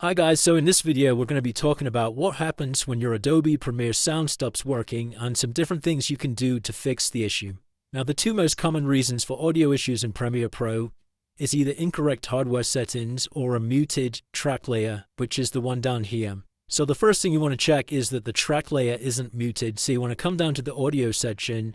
Hi guys, so in this video we're going to be talking about what happens when your Adobe Premiere sound stops working and some different things you can do to fix the issue. Now the two most common reasons for audio issues in Premiere Pro is either incorrect hardware settings or a muted track layer, which is the one down here. So the first thing you want to check is that the track layer isn't muted. So you want to come down to the audio section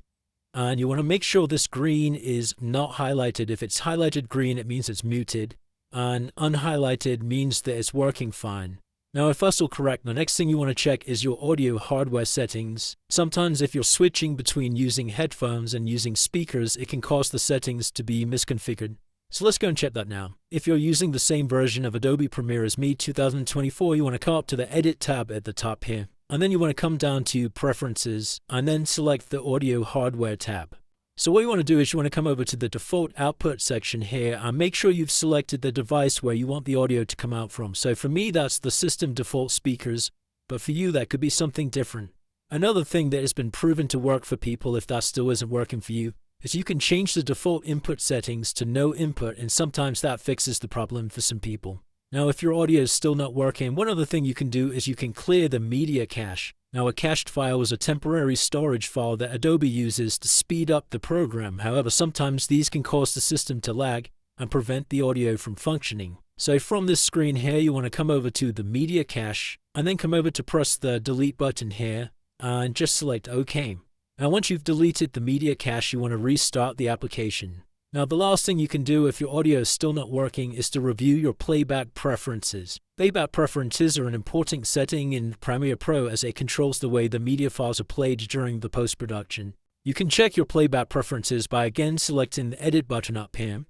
and you want to make sure this green is not highlighted. If it's highlighted green, it means it's muted. And unhighlighted means that it's working fine. Now if that's all correct, the next thing you want to check is your audio hardware settings. Sometimes if you're switching between using headphones and using speakers, it can cause the settings to be misconfigured. So let's go and check that now. If you're using the same version of Adobe Premiere as me, 2024, you want to come up to the Edit tab at the top here. And then you want to come down to Preferences and then select the Audio Hardware tab. So what you want to do is you want to come over to the default output section here and make sure you've selected the device where you want the audio to come out from. So for me, that's the system default speakers, but for you, that could be something different. Another thing that has been proven to work for people, if that still isn't working for you, is you can change the default input settings to no input, and sometimes that fixes the problem for some people. Now, if your audio is still not working, one other thing you can do is you can clear the media cache. Now, a cached file is a temporary storage file that Adobe uses to speed up the program. However, sometimes these can cause the system to lag and prevent the audio from functioning. So from this screen here, you want to come over to the media cache and then come over to press the delete button here and just select OK. Now, once you've deleted the media cache, you want to restart the application. Now, the last thing you can do if your audio is still not working is to review your playback preferences. Playback preferences are an important setting in Premiere Pro as it controls the way the media files are played during the post-production. You can check your playback preferences by again selecting the Edit button up here,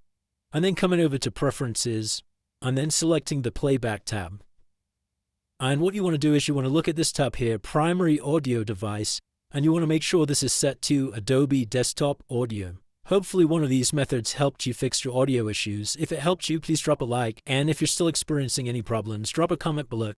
and then coming over to Preferences, and then selecting the Playback tab. And what you want to do is you want to look at this tab here, Primary Audio Device, and you want to make sure this is set to Adobe Desktop Audio. Hopefully one of these methods helped you fix your audio issues. If it helped you, please drop a like, and if you're still experiencing any problems, drop a comment below.